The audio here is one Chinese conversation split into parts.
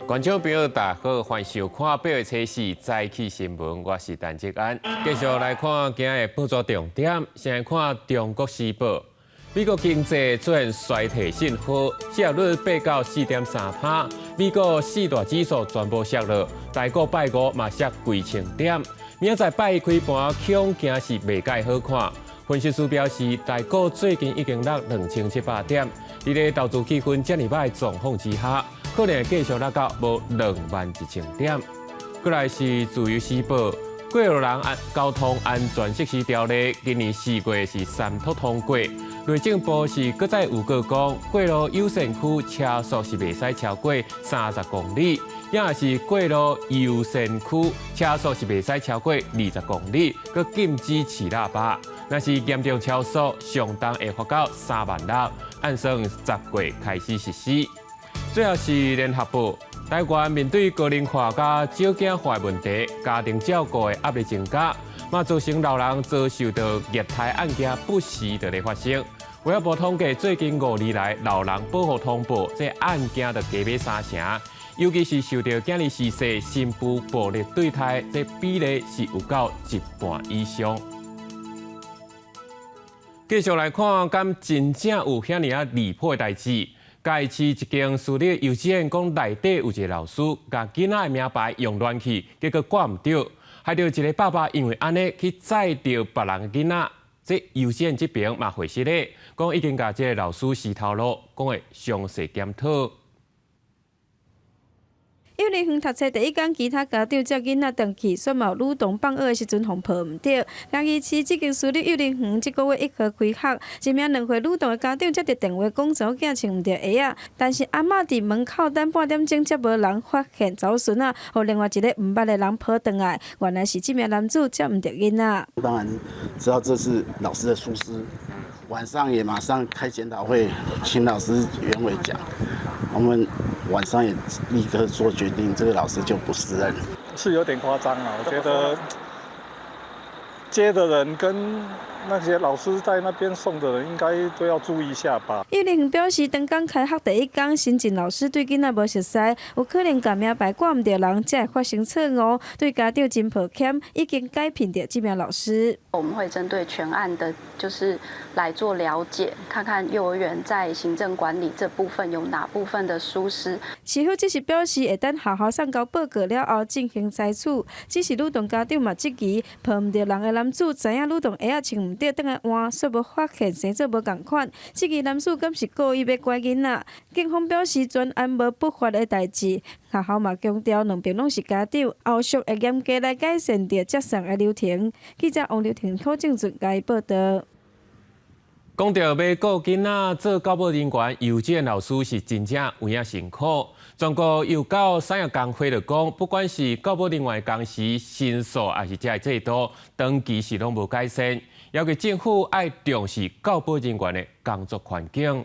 观众朋友，大家好，欢迎收看8月初4早起新闻，我是陈志安。继续来看今日报纸重点，先来看《中国时报》。美国经济出现衰退信号，失业率爬到4.3%，美国四大指数全部下落，台股拜五嘛跌几千点。明仔载拜一开盘，恐惊是未介好看。分析师表示，台股最近已经落2700点，伫咧投资气氛遮尔歹状况之下，可能会继续落到无21000点。过来是《自由时报》，过路人交通安全实施条例，今年4月是三读通过。内政部是搁再有个讲，过路优先区车速是袂使超过30公里，也是过路优先区车速是袂使超过20公里，搁禁止饲喇叭。若是严重超速，上当会罚到3万6，按算10月开始实施。最后是《联合报》，台湾面对高龄化加少子化问题，家庭照顾的压力增加，嘛造成老人遭受到虐待案件不时在咧发生。卫生部统计，最近5年来，老人保护通报这案件就加码3成，尤其是受到囝儿逝世、新妇暴力对待，这比例是有到1半以上。继续来看，敢真正有遐尔离谱的代志？嘉义市一间私立幼稚园讲内底有一个老师，甲囡仔的名牌用乱去，结果挂唔到，害到一个爸爸因为安尼去载着别人的囡仔。这幼稚园这边嘛回息咧，讲已经甲这个老师洗头路，讲会详细检讨。幼儿园读册第一天，其他家长接囡仔回去，说嘛有女童放学的时阵互抱唔到。嘉义市这间私立幼儿园这个月1号开学，一名2岁女童的家长接到电话，讲查某囝穿唔到鞋啊，但是阿嬷伫门口等半点钟，才无人发现查某孙仔，互另外一个唔捌的人抱回来。原来是这名男子接唔到囡仔。当然知道这是老师的疏失，晚上也马上开检讨会，请老师原委讲。我们晚上也立刻做决定，这个老师就不是任，是有点夸张啊。我觉得接的人跟那些老师在那边送的人，应该都要注意一下吧。幼儿园表示，当刚开学第一天，新进老师对囡仔无熟悉，有可能把名牌挂唔到人，才会发生错误。对家长真抱歉，已经改聘掉这名老师。我们会针对全案的，就是来做了解，看看幼儿园在行政管理这部分有哪部分的疏失。市府只是表示，会等学校送交报告了后进行裁处。只是女童家长嘛质疑，抱唔到人的男子知影女童鞋穿唔对，等下换，却无发现生做无共款。质疑男子敢是故意要拐囡仔。警方表示，专案无不法的代志。学校嘛强调，两边拢是家长，后续会严格来改善着接送的流程。记者王刘婷、柯正准加报道。讲到要顾囡仔，做教保人员、幼稚园老师是真正有影辛苦。全国幼教产业工会就讲，不管是教保人员的工时、薪数，还是这制度，长期是拢无改善。要求政府爱重视教保人员的工作环境。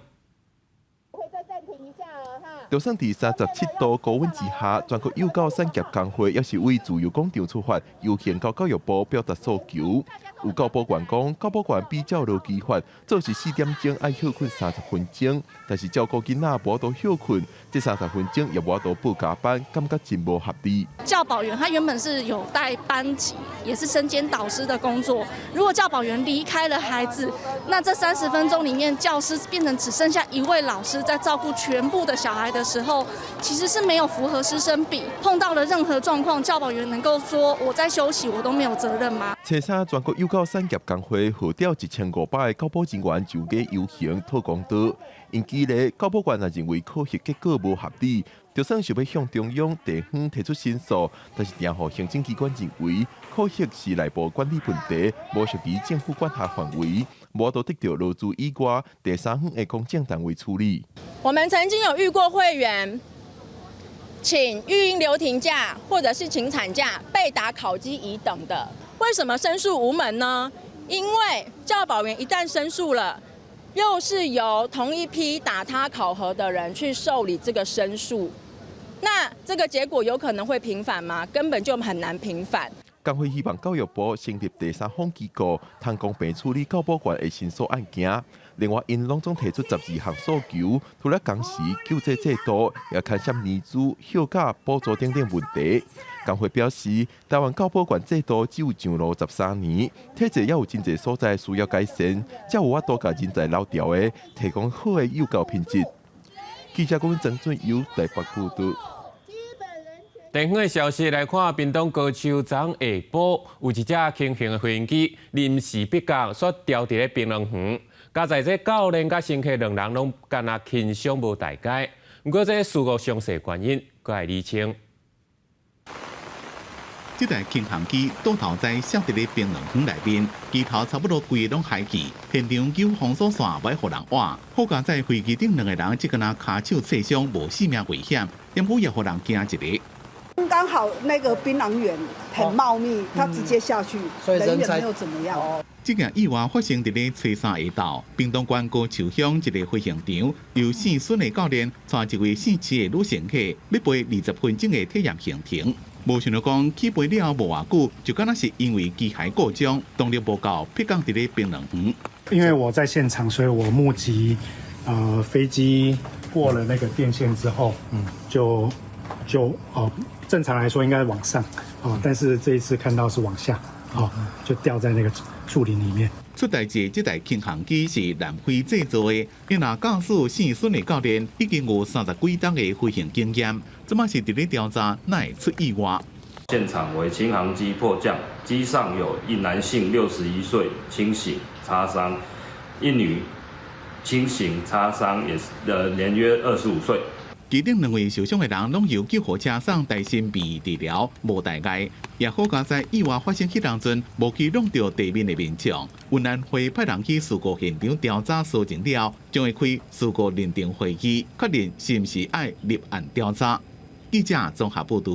就算伫37度高温之下，全国幼教产业工会也是为自由广场出发，游行到教育部表达诉求。有教保员讲，教保员比照劳基法，做是4点钟爱休困30分钟，但是照顾囡仔无多休困，这30分钟也无多补加班，感觉真无合理。教保员他原本是有带班级，也是身兼导师的工作。如果教保员离开了孩子，那这30分钟里面，教师变成只剩下1位老师在照顾全部的小孩的时候，其实是没有符合师生比。碰到了任何状况，教保员能够说我在休息，我都没有责任吗？青山全国幼教产业工会号召1500个教保人员就街游行讨公道。因记咧，教保员也认为考核结果无合理，就算想要向中央地方提出申诉，但是定予行政机关认为考核是内部管理问题，无属于政府管辖范围，无都得到劳资以外第三方的公证单位处理。我们曾经有遇过会员请育婴留停假或者是请产假、被打考绩乙等的，为什么申诉无门呢？因为教保员一旦申诉了，又是由同一批打他考核的人去受理这个申诉，那这个结果有可能会平反吗？根本就很难平反。工会希望教育部成立第三方机构，通公平处理教保官的申诉案件。另外，因拢总提出12项诉求，除了工时、救济制度，也牵涉年资、休假、补助等等问题。工会表示，台湾教保官制度只有上路13年，体制也有真侪所在需要改善，才有法度甲人才留调的，提供好的幼教品质。记者讲曾俊友台北报道。地方的消息来看，屏东高树昨下晡有一只轻型的飞行机临时迫降，煞掉伫咧槟榔园。加在这教练甲乘客2人拢干那轻伤无大碍。不过这事故详细原因搁来厘清。这台轻航机倒头在小伫咧槟榔园内面，机头差不多规个拢海去，现场有防锁线袂互人挖。好在在飞机顶2个人，只敢若骹手受伤，无性命危险，但不也互人惊一个。刚好那个槟榔园很茂密，他直接下去，人也没有怎么样。这件意外发生伫咧初三下昼，屏东县高树乡一个飞行场，由姓孙的教练带一位姓齐的女乘客，要飞20分钟的体验行程。无想到讲起飞了无偌久，就敢若是因为机械故障，动力无够，迫降伫咧槟榔园。因为我在现场，所以我目击，飞机过了那个电线之后，正常来说应该往上，但是这一次看到是往下，就掉在那个树林里面。出代志，这台轻航机是南非制造的，因那驾驶姓孙的教练已经有30几档的飞行经验，这嘛是伫咧调查，哪会出意外？现场为轻航机迫降，机上有一男性61岁轻型擦伤，一女轻型擦伤，年约25岁。机顶2位受伤的人拢由救护车送台新病治疗，无大碍。也好在在意外发生迄当阵，无去弄到地面的民众。云南会派人去事故现场调查搜证了，将会开事故认定会议，确认是毋是爱立案调查。记者综合报道。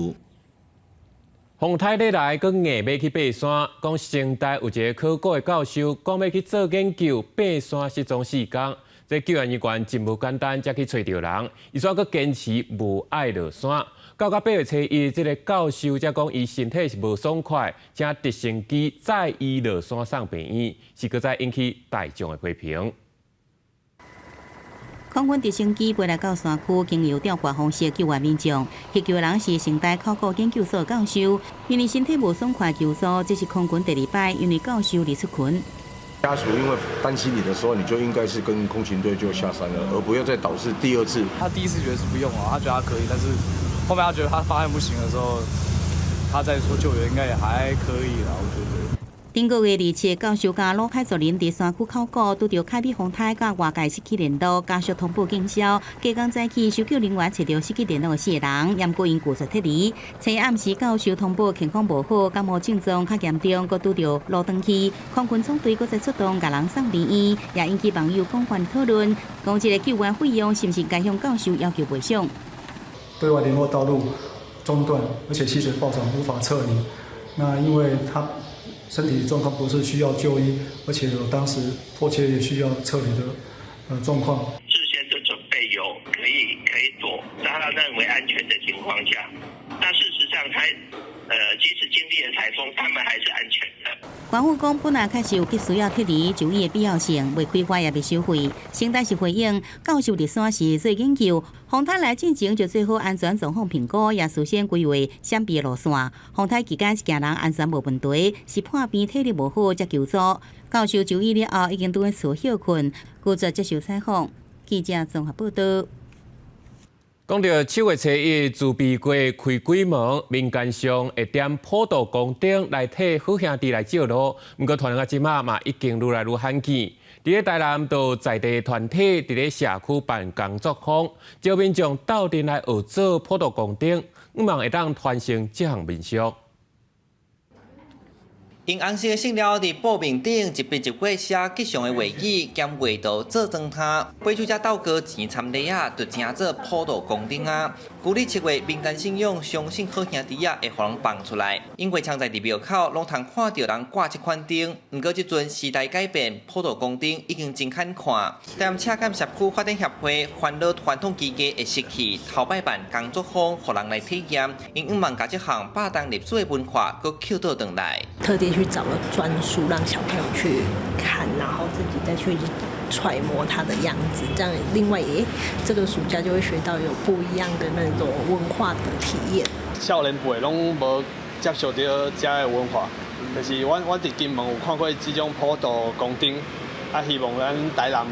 洪台日来，佮硬要去爬山，讲成大有一个考古的教授，讲要去做研究爬山失踪事件。这救援人员真无简单，才去找到人。伊煞佮坚持无爱落山。到8月初1，这个教授才讲伊身体是无爽快，请直升机载伊落山送病院，是佮再引起大众的批评。空军直升机飞来到山区，经由吊挂方式救援民众。去救人是成大考古研究所教授，因为身体无爽快求助，这是空军第2摆因为教授离出群。家属因为担心你的时候，你就应该是跟空勤队就下山了，而不要再导致第2次。他第1次觉得是不用啊，他觉得他可以，但是后面他觉得他发现不行的时候，他再说救援应该也还可以啦，我觉得。顶个月27日，教授甲罗凯族人伫山区考古，拄到凯比风台甲外界失去联络，家属通报警消。加工早起，搜救人员找到失去联络的4个人，验过因骨质脱离。前暗时教授通报情况无好，感冒症状较严重，佮拄到路断去。空军总队佮再出动，甲人送病院，也引起网友广泛讨论。讲这个救援费用是毋是该向教授要求赔偿？对外联络道路中断，而且溪水暴涨无法撤离。那因为他身体状况不是需要就医，而且有当时迫切也需要撤离的状况。事先的准备有可以躲，让他认为安全的情况下，那事实上即使经历了台风，他们还是安全的。官府讲，本来确实有急需要撤离就医的必要性，未开发也未收费。成大是回应，教授伫山时做研究，风台来进前就做好安全状况评估，也事先规划闪避路线。风台期间是行人安全无问题，是破病体力无好才求助。教授就医了后，已经拄在厝休困。记者接受采访，记者综合报道。讲到7月初1，自闭街开鬼门，民间上会点普渡公顶来替好兄弟来照路。不过团啊，即马嘛已经愈来愈罕见。伫咧台南，都在地团体伫咧社区办工作坊，招民众斗阵来学做普渡公顶，希望会当传承这项民俗。用红色的塑料伫布面顶一笔一画写吉祥的话语，兼画图做装塔，买出只斗高钱参礼啊，就成做普渡公顶啊。旧年7月，民间信仰相信好兄弟啊会互人放出来，因为常在伫庙口拢通看到人挂这款灯。不过，即阵时代改变，普渡公灯已经真罕看。但车监社区发展协会欢乐传统基金会失去头摆办工作坊，互人来体验，因毋望把这项百年历史的文化搁扣倒转来。特地去找了专书，让小朋友去看，然后自己再去揣摩它的样子，这样另外这个暑假就会学到有不一样的那种文化的体验。少年辈拢无接受到这个文化，就是我伫金门有看过这种普渡公灯，啊，希望咱台南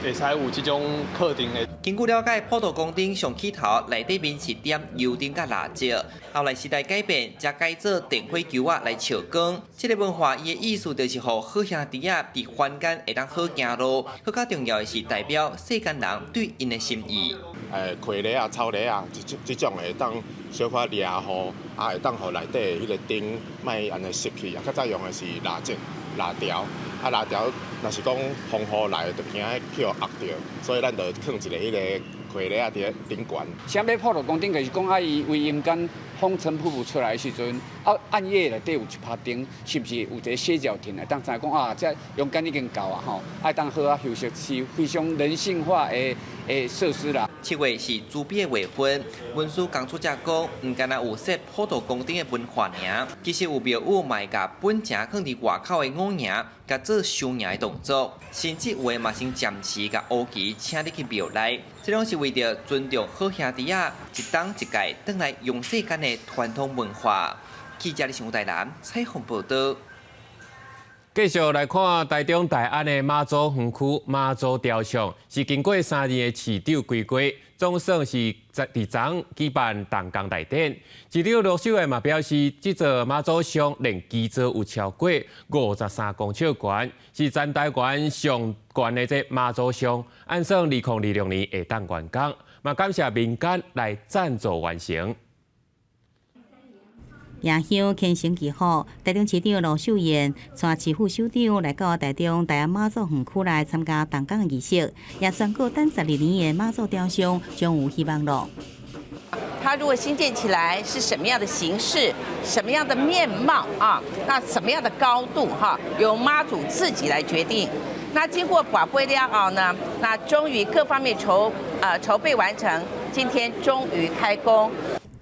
会使有这种课程的。根据了解，普渡公灯上起头内底面是点油灯甲蜡烛，后来时代改变，才改做电火球仔来照光。这个文化伊的意思就是，互好兄弟啊伫凡间会当好行路，更加重要的是代表世间人对因的心意。槐梨啊、草梨啊，这种会当小可掠雨，啊会当互内底迄个灯卖安尼熄去，啊较早用的是蜡烛、蜡条，啊蜡条若是讲风雨来，就惊去压着，所以咱就放一个迄个槐梨啊伫咧顶悬。啥要普渡公灯，就是讲啊，伊为阴间风尘仆仆出来的时阵，啊暗夜内底有一拍灯，是不是有一个歇脚亭来当知讲啊，这阳间已经到啊吼，爱当好啊休息，是非常人性化的设施啦。7月是朱笔的月份，文书讲出者讲，唔干那有说普渡公灯的文化尔，其实有庙宇卖甲本城放伫外口的五羊，甲做收羊的动作，甚至有的嘛先暂时甲乌旗请你去庙内，这拢是为着尊重好兄弟啊，一当一届转来用世间的传统文化。记者李上台南采访报道。继续来看台中大安的妈祖园区妈祖雕像，是经过3年的市长规划，总算是伫昨举办动工大典。市长陆秀燕嘛表示，这座妈祖像连基座有超过53公尺悬，是全台湾上悬的这妈祖像。按算2026年会当完工，嘛感谢民间来赞助完成。迎香虔诚祈福，台中市长陆秀燕带市府首长来到台中大安妈祖园区来参加动工仪式，也宣告等12年的妈祖雕像将有希望了。它如果新建起来是什么样的形式、什么样的面貌啊？那什么样的高度哈？由妈祖自己来决定。那经过跋杯了后呢，那终于各方面筹备完成，今天终于开工。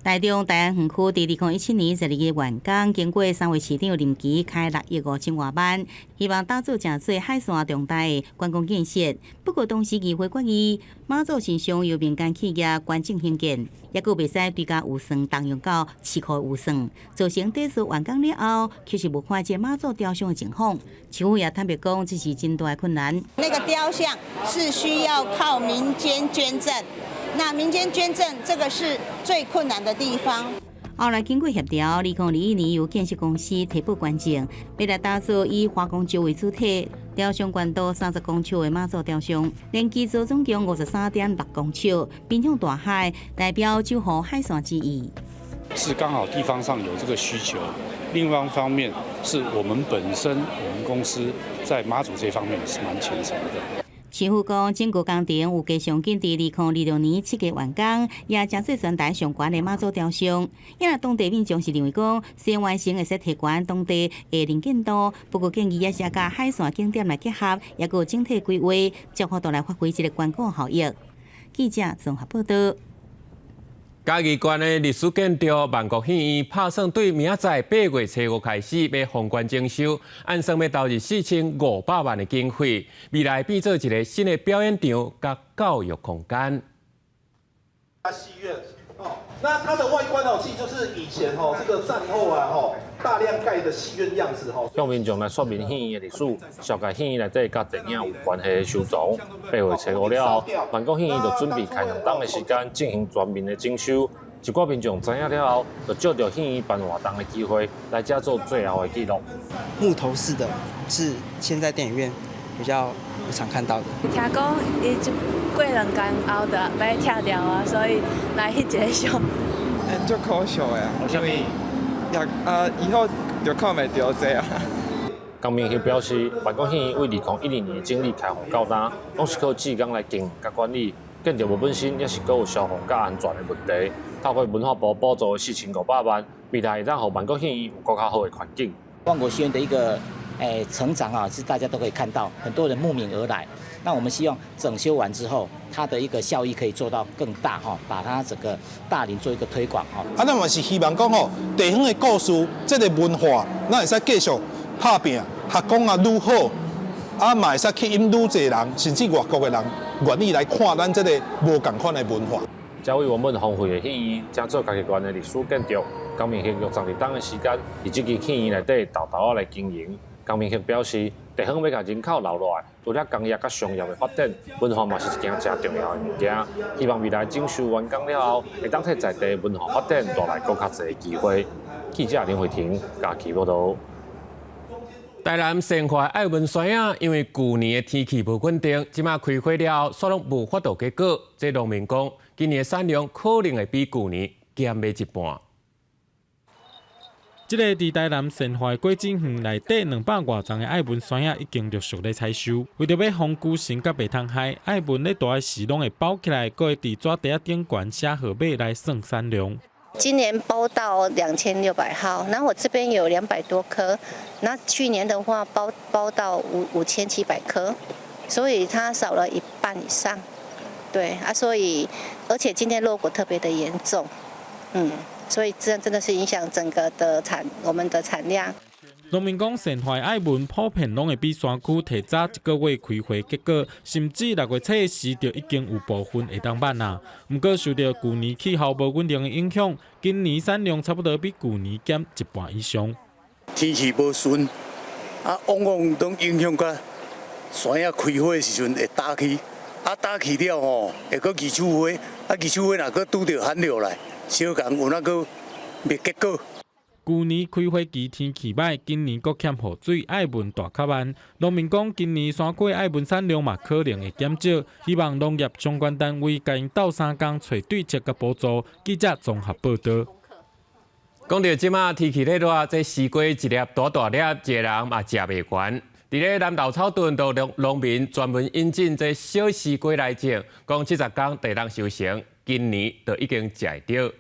台中大安园区伫2017年12月完工，经过3位市长任期开6亿5千多万，希望打造正做海线重大的观光建设。不过当时议会决议，妈祖神像由民间企业捐赠兴建，也佫袂使对家预算动用到市库预算，造成第次完工了后，其实无看见妈祖雕像的情况。市府也坦白讲，这是真大的困难。那个雕像是需要靠民间捐赠。那民间捐赠这个是最困难的地方。后来经过协调，2021年由建设公司提报捐赠，要来打造以花公石为主体、雕像高度30公尺的妈祖雕像，连基座总共53.6公尺，面向大海，代表九湖海线之意。是刚好地方上有这个需求，另外一方面是我们本身我们公司在妈祖这方面是蛮虔诚的。市府讲，整个工程有加上紧伫2026年7月完工，也真做全台上悬的妈祖雕像。因为当地民众是认为讲，虽然完成会使提悬当地的能见度，不过建议也是甲海线景点来结合，也有整体规划，才好度来发挥这个观光效益。记者综合报道。嘉义县的历史建筑万国戏院打算对明仔8月初5开始要封关征收，按算要投入4500万的经费，未来变做一个新的表演场甲教育空间。戏院哦，那它的外观哦，其实就是以前哦这个战后啊大量盖的戏院样子向民众来说明戏院的历史，小介戏院内底甲电影有关系的收藏。8月初5了后，万国戏院就准备开两档的时间进行全面的征收。一寡民众知影了后，就借着戏院办活动的机会来加做最后的记录。木头式的是现在电影院比较不常看到的。听讲伊过2天后就要拆掉啊，所以来翕一个相。足可惜的啊！为什么？以后就看袂到这啊。江明熙表示，万国戏院为2012年的整理开放到今，拢是靠志工来经营甲管理，建筑物本身也是阁有消防甲安全的问题。透过文化部补助4500万，未来让万国戏院有更加好的环境。万国戏院的一个成长啊，是大家都可以看到，很多人慕名而来。那我们希望整修完之后，它的一个效益可以做到更大哈，把它整个大林做一个推广哈。咱嘛是希望讲吼，地方的故事，这个文化，咱会使继续打拼，学讲啊愈好，嘛会使吸引愈侪人，甚至外国的人愿意来看咱这个无同款的文化。教育我们荒废的戏院，将做家己县的历史建筑。江明旭用12档的时间，以这支戏院内底豆豆来经营。江明旭表示，地方要甲人口留落来，除了工业甲商业的发展，文化嘛是一件真重要的物件。希望未来整修完工了后，会当替在地文化发展带来更较侪机会。记者林慧婷嘉义报道。台南新化爱文山啊，因为去年的天气无稳定，即马开花了后，却拢无法度结果。这农民讲，今年的产量可能会比去年减卖一半。这个伫台南新化果子园内底200多丛的爱文山啊，已经陆续咧采收。为着要防居神甲袂通害，爱文咧大时拢会包起来，搁会伫纸袋顶悬写号码来算产量。今年包到2600号，然后我这边有200多颗，那去年的话包到5700颗，所以它少了一半以上。对啊，所以而且今天落果特别的严重，所以这真的是影响整个的我们的产量。农民讲，新化爱文普遍拢会比山区提早1个月开花结果，甚至6月初时就已经有部分会当挽啦。不过受到去年气候无稳定的影响，今年产量差不多比去年减一半以上。天气无顺，往往都影响到山啊开花的时阵会打起，打起了吼会搁二手花，二手花若搁拄着旱流来，小共有那个未结果。去年开花期天气歹，今年搁欠雨水，爱文大较慢。农民讲，今年山区爱文产量嘛可能会减少，希望农业相关单位甲因斗3工找对策甲补助。记者综合报道。讲到即马天气咧热，这西瓜一粒大大粒，一个人嘛食袂完。伫咧南投草屯，都农民专门引进这小西瓜来种，讲70天地当收成，今年就已经食到。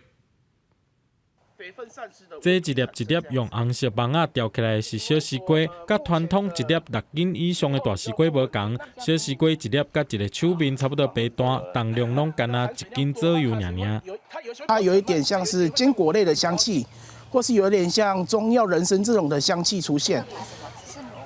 这一粒一粒用红色网仔吊起来是小西瓜，甲传统一粒6斤以上的大西瓜无同。小西瓜一粒甲一个手面差不多白大，重量拢干那1斤左右尔。它有一点像是坚果类的香气，或是有点像中药人参这种的香气出现。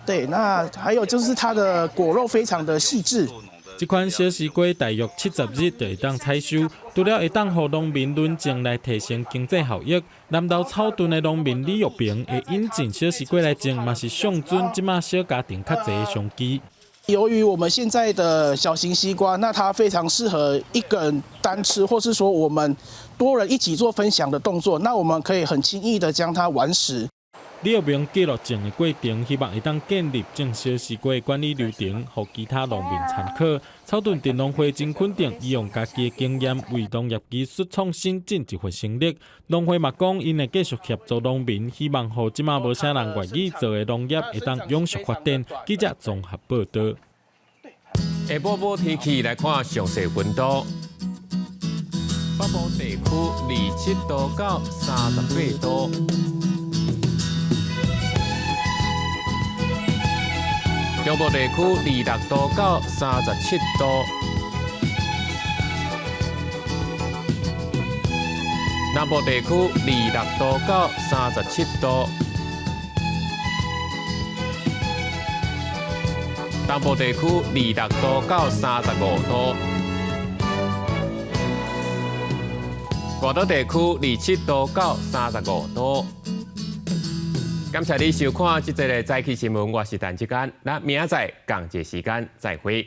对，那还有就是它的果肉非常的细致。这款小西瓜大约70日就会当采收，除了会当予农民轮种来提升经济效益，南投草屯的农民李玉平会引进小西瓜来种，嘛是上准即马小家庭较侪的商机。由于我们现在的小型西瓜，那它非常适合一个人单吃，或是说我们多人一起做分享的动作，那我们可以很轻易的将它完食。李玉明记录种的过程，希望会当建立种小西瓜的管理流程，予其他农民参考。草屯镇农会真肯定，伊用家己的经验为农业技术创新尽一份心力。农会嘛讲，因会继续协助农民，希望予即马无啥人愿意做的农业会当永续发展。记者综合报道。下晡天气来看详细温度。北部地区27度到38度。中部地区26度到37度，南部地区26度到37度，东部地区26度到35度，外岛地区27度到35度。感谢你收看这则的早起新闻，我是陈志坚，咱明仔载同一时间再会。